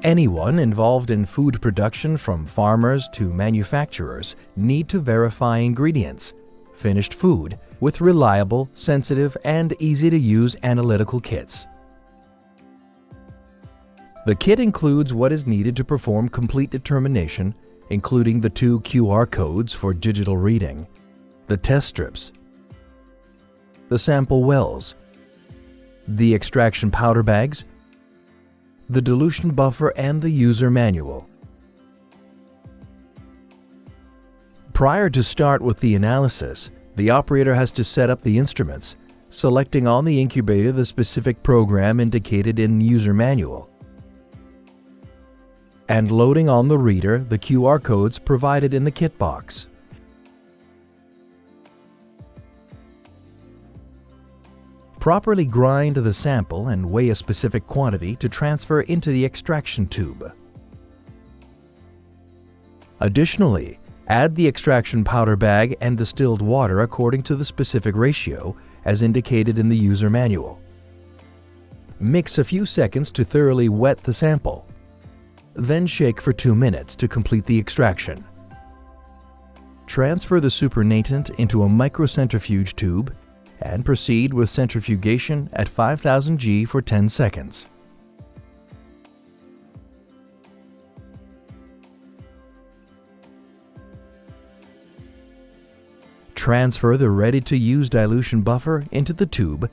Anyone involved in food production, from farmers to manufacturers, need to verify ingredients, finished food, with reliable, sensitive, and easy-to-use analytical kits. The kit includes what is needed to perform complete determination, including the 2 QR codes for digital reading, the test strips, the sample wells, the extraction powder bags, the dilution buffer, and the user manual. Prior to start with the analysis, the operator has to set up the instruments, selecting on the incubator the specific program indicated in user manual, and loading on the reader the QR codes provided in the kit box. Properly grind the sample and weigh a specific quantity to transfer into the extraction tube. Additionally, add the extraction powder bag and distilled water according to the specific ratio as indicated in the user manual. Mix a few seconds to thoroughly wet the sample. Then shake for 2 minutes to complete the extraction. Transfer the supernatant into a microcentrifuge tube and proceed with centrifugation at 5000 G for 10 seconds. Transfer the ready-to-use dilution buffer into the tube.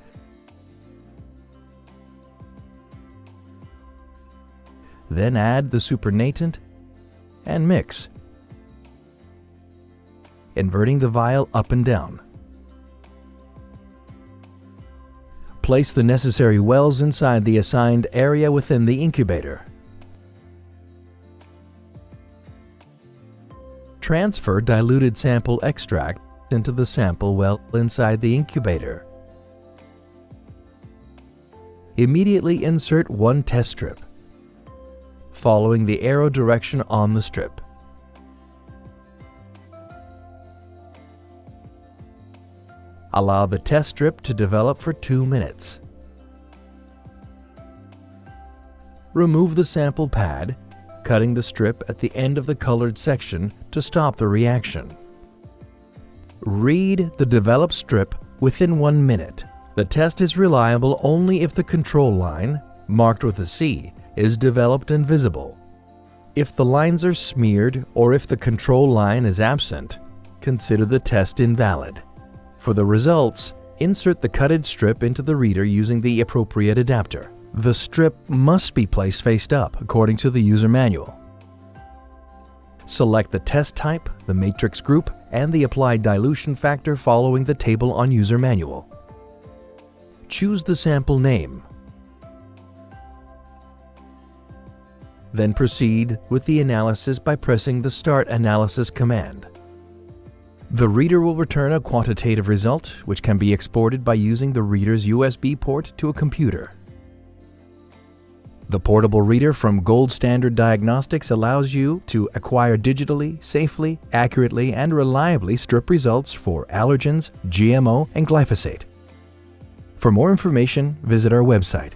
Then add the supernatant and mix, inverting the vial up and down. Place the necessary wells inside the assigned area within the incubator. Transfer diluted sample extract into the sample well inside the incubator. Immediately insert 1 test strip, following the arrow direction on the strip. Allow the test strip to develop for 2 minutes. Remove the sample pad, cutting the strip at the end of the colored section to stop the reaction. Read the developed strip within 1 minute. The test is reliable only if the control line, marked with a C, is developed and visible. If the lines are smeared or if the control line is absent, consider the test invalid. For the results, insert the cutted strip into the reader using the appropriate adapter. The strip must be placed face up according to the user manual. Select the test type, the matrix group, and the applied dilution factor following the table on user manual. Choose the sample name. Then proceed with the analysis by pressing the Start Analysis command. The reader will return a quantitative result, which can be exported by using the reader's USB port to a computer. The portable reader from Gold Standard Diagnostics allows you to acquire digitally, safely, accurately, and reliably strip results for allergens, GMO, and glyphosate. For more information, visit our website.